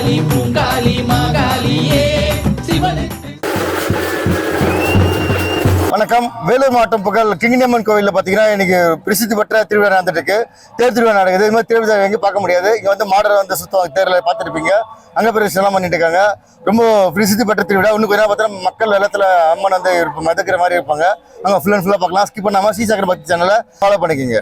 அங்காளி பூங்காளி மாகாளியே சிவனுக்கு. வணக்கம். வேலூர் மாவட்டம் புகழ் கிங்கினியம்மன் கோவிலில் பார்த்தீங்கன்னா இன்னைக்கு பிரசித்தி பெற்ற திருவிழா நடந்துட்டு இருக்கு. தேர் திருவிழா நடக்குது. இது மாதிரி திருவிழா எங்கேயும் பார்க்க முடியாது. இங்கே வந்து மாடரை வந்து சுத்தம் தேரில் பார்த்துருப்பீங்க. அங்கே பிரச்சனை பண்ணிட்டு இருக்காங்க. ரொம்ப பிரசித்தி பெற்ற திருவிழா. இன்னும் கொஞ்சம் பார்த்தா மக்கள் வெள்ளத்தில் அம்மன் வந்து மிதக்கிற மாதிரி இருப்பாங்க. அங்கே ஃபுல் அண்ட் ஃபுல்லாக பார்க்கலாம். ஸ்கிப் பண்ணாமல் ஸ்ரீசக்கர பக்தி சேனலை ஃபாலோ பண்ணிக்கோங்க.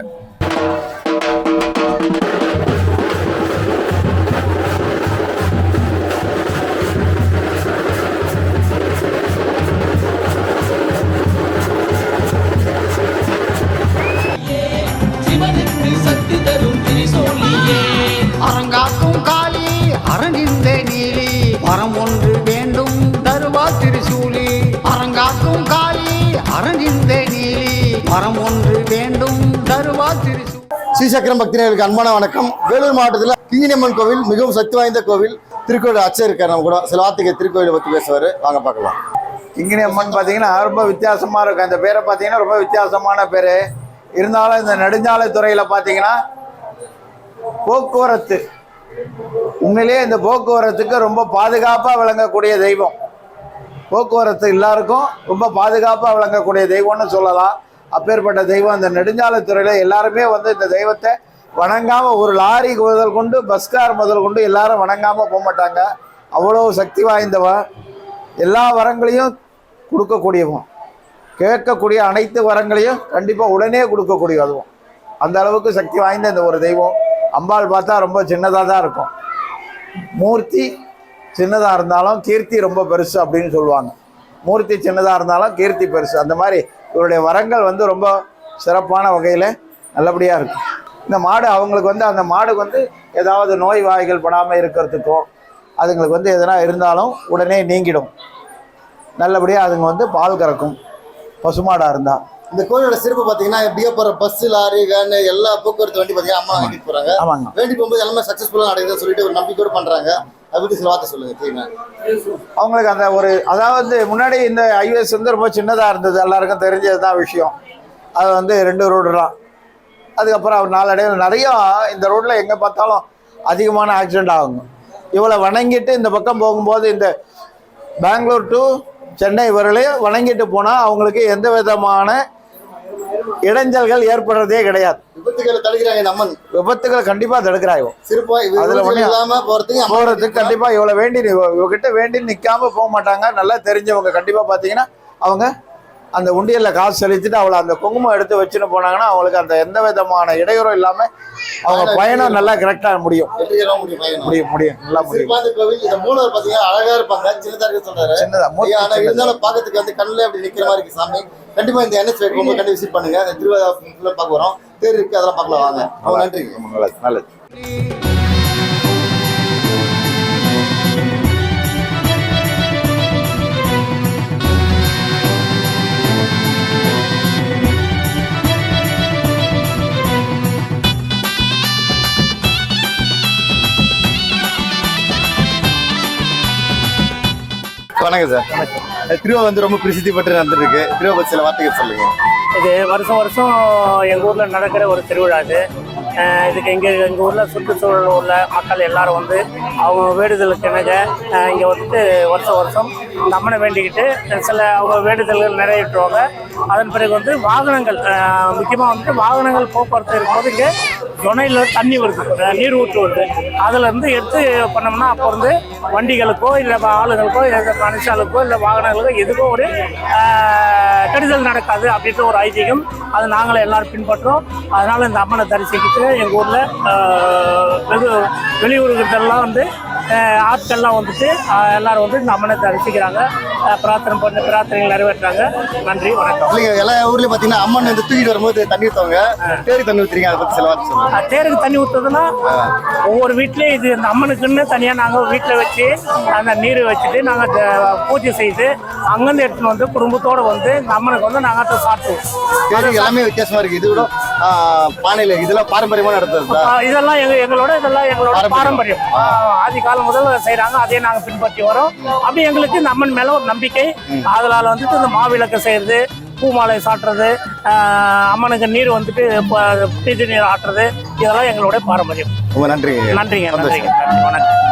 அரங்காக்கும் காளி அரங்கிந்த நீலி வரம் ஒன்று வேண்டும் தருவா திருசூலி. அரங்காக்கும் காளி அரங்கிந்த நீலி வரம் ஒன்று வேண்டும் தருவா திருசூலி. ஸ்ரீசக்கரம் பக்தினர்களுக்கு அன்பான வணக்கம். வேலூர் மாவட்டத்தில் கிங்கினியம்மன் கோவில் மிகவும் சக்தி வாய்ந்த கோவில். திருக்கோவில் அச்சர் இருக்கார். நம்ம கூட சில வார்த்தைக்கு திருக்கோவிலை பற்றி பேசுவார். வாங்க பார்க்கலாம். கிங்கினியம்மன் பார்த்தீங்கன்னா ரொம்ப வித்தியாசமாக இருக்கும். அந்த பேரை பார்த்தீங்கன்னா ரொம்ப வித்தியாசமான பேர். இருந்தாலும் இந்த நெடுஞ்சாலைத்துறையில் பார்த்தீங்கன்னா போக்குவரத்து உண்மையிலேயே இந்த போக்குவரத்துக்கு ரொம்ப பாதுகாப்பாக விளங்கக்கூடிய தெய்வம். போக்குவரத்து எல்லாருக்கும் ரொம்ப பாதுகாப்பாக விளங்கக்கூடிய தெய்வம்னு சொல்லலாம். அப்பேற்பட்ட தெய்வம் இந்த நெடுஞ்சாலைத்துறையில் எல்லாருமே வந்து இந்த தெய்வத்தை வணங்காமல், ஒரு லாரி முதல் கொண்டு பஸ்கார் முதல் கொண்டு எல்லாரும் வணங்காமல் போக மாட்டாங்க. அவ்வளோ சக்தி வாய்ந்தவன். எல்லா வரங்களையும் கொடுக்கக்கூடியவன். கேட்கக்கூடிய அனைத்து வரங்களையும் கண்டிப்பாக உடனே கொடுக்கக்கூடிய அதுவும். அந்த அளவுக்கு சக்தி வாய்ந்த இந்த ஒரு தெய்வம். அம்பாள் பார்த்தா ரொம்ப சின்னதாக தான் இருக்கும். மூர்த்தி சின்னதாக இருந்தாலும் கீர்த்தி ரொம்ப பெருசு அப்படின்னு சொல்லுவாங்க. மூர்த்தி சின்னதாக இருந்தாலும் கீர்த்தி பெருசு. அந்த மாதிரி இவருடைய வரங்கள் வந்து ரொம்ப சிறப்பான வகையில் நல்லபடியாக இருக்கும். இந்த மாடு அவங்களுக்கு வந்து அந்த மாடுக்கு வந்து ஏதாவது நோய் வாய்கள் படாமல் இருக்கிறதுக்கோ அதுங்களுக்கு வந்து எதனா இருந்தாலும் உடனே நீங்கிடும். நல்லபடியாக அதுங்க வந்து பால் கறக்கும் பசுமாடாக இருந்தால். இந்த கோயிலோட சிறப்பு பார்த்தீங்கன்னா எப்படியோ போகிற பஸ், லாரி, வேனு எல்லா போக்குவரத்து வண்டி பார்த்தீங்கன்னா அம்மா வாங்கிட்டு போகிறாங்க. ஆமாங்க. வேண்டி போகும்போது எல்லாமே சக்ஸஸ்ஃபுல்லாக நடக்குதுன்னு சொல்லிட்டு ஒரு நம்பிக்கையோடு பண்ணுறாங்க. அதை பற்றி சில வார்த்தை சொல்லுங்கள். அவங்களுக்கு அந்த ஒரு அதாவது முன்னாடி இந்த ஹைவேஸ் வந்து ரொம்ப சின்னதாக இருந்தது. எல்லாருக்கும் தெரிஞ்சது தான் விஷயம். அது வந்து 2 ரோடு தான். அதுக்கப்புறம் அவர் நாளடைவில் நிறையா இந்த ரோட்டில் எங்கே பார்த்தாலும் அதிகமான ஆக்சிடெண்ட் ஆகுங்க. இவளை வணங்கிட்டு இந்த பக்கம் போகும்போது இந்த பெங்களூர் டு சென்னை வரலையும் வணங்கிட்டு போனால் அவங்களுக்கு எந்த விதமான இடைஞ்சல்கள் ஏற்படுறதே கிடையாது. விபத்துகளை தடுக்கிறாங்க. அம்மன் விபத்துகள் கண்டிப்பாக தடுக்கிறாங்க. அதுல போறதுக்கு கண்டிப்பா இவ்வளவு வேண்டி இவகிட்ட வேண்டி நிக்காம போக மாட்டாங்க. நல்லா தெரிஞ்சவங்க கண்டிப்பா பாத்தீங்கன்னா அவங்க அந்த உண்டியல்ல காசு செலுத்திட்டு அவளை அந்த குங்குமம் எடுத்து வச்சுன்னு போனாங்கன்னா அவங்களுக்கு அந்த எந்த விதமான இடையூறும் இல்லாம அவங்க பயணம் நல்லா கரெக்டா முடியும். நல்லா முடியும். அழகா இருப்பாங்க. சின்னதா இருந்தாலும் பாக்கிறதுக்கு வந்து கண்ணுல அப்படி நிக்கிற மாதிரி இருக்கு சாமி. கண்டிப்பா இந்த NH கண்டிப்பா விசிட் பண்ணுங்க. திருவிழா பார்க்க வரோம். தேர் இருக்கு, அதெல்லாம் பார்க்கலாம். வாங்க. நன்றி. நல்லது. வணக்கம் சார். திருவிழா வந்து ரொம்ப பிரசித்தி பெற்று நடந்துருக்கு. திருவிழா பற்றி சில வார்த்தைகள் சொல்லுங்க. இது வருஷம் வருஷம் எங்கள் ஊரில் நடக்கிற ஒரு திருவிழா இது. இதுக்கு எங்கள் ஊரில் சுற்றுச்சூழல் உள்ள மக்கள் எல்லாரும் வந்து அவங்க வேண்டுதலுக்கு இணங்க இங்கே வந்துட்டு வருஷம் வருஷம் இந்த அம்மனை வேண்டிக்கிட்டு சில அவங்க வேண்டுதல்கள் நிறைவேற்றுவாங்க. அதன் பிறகு வந்து வாகனங்கள் முக்கியமாக வந்துட்டு வாகனங்கள் போக்குவரத்து இருக்கும்போது இங்கே துணையில் தண்ணி வருது, நீர் ஊற்று வருது. அதிலேருந்து எடுத்து பண்ணோம்னா அப்போ வந்து வண்டிகளுக்கோ இல்லை ஆளுங்களுக்கோ மனுஷாளுக்கோ இல்லை வாகனங்களுக்கோ எதுக்கோ ஒரு கெடுதல் நடக்காது அப்படின்ற ஒரு ஐதீகம். அது நாங்களே எல்லாரும் பின்பற்றோம். அதனால் இந்த அம்மனை தரிசிக்கிட்டு எங்கள் ஊரில் வெளியூர்களெல்லாம் வந்து ஆட்கள்லாம் வந்துட்டு எல்லாரும் வந்து இந்த அம்மனை தரிசிக்கிறாங்க, பிரார்த்தனை பண்ணி பிரார்த்தனைகள் நிறைவேற்றாங்க. நன்றி, வணக்கம். எல்லா ஊர்லயும் பார்த்தீங்கன்னா அம்மன் வந்து தூக்கிட்டு வரும்போது தண்ணி ஊற்றுவாங்க. தேருக்கு தண்ணி ஊற்றுறீங்க, அதை பற்றி சில வார்த்தை சொல்லுங்க. தேருக்கு தண்ணி ஊற்றுறதுன்னா ஒவ்வொரு வீட்லேயும் இது இந்த அம்மனுக்குன்னு தனியாக நாங்கள் வீட்டில் வச்சு அந்த நீர் வச்சுட்டு நாங்கள் பூஜை செய்து அங்கேருந்து எடுத்துன்னு வந்து குடும்பத்தோடு வந்து இந்த அம்மனுக்கு வந்து நாங்கள் சாப்பிடுவோம். தேருக்கு எல்லாமே வித்தியாசமா இருக்குது. இது கூட பானையில் இதெல்லாம் பாரம்பரியமாக நடத்துறது. இதெல்லாம் எங்களோட பாரம்பரியம். ஆதி காலம் முதல் செய்கிறாங்க. அதே நாங்கள் பின்பற்றி வரோம். அப்படி எங்களுக்கு இந்த அம்மன் மேலே ஒரு நம்பிக்கை. அதனால் வந்துட்டு இந்த மாவிளக்கு செய்கிறது, பூ மாலை சாட்டுறது, அம்மனுக்கு நீர் வந்துட்டு புனித நீர் ஆட்டுறது, இதெல்லாம் எங்களுடைய பாரம்பரியம். ரொம்ப நன்றிங்க. நன்றிங்க. வணக்கம்.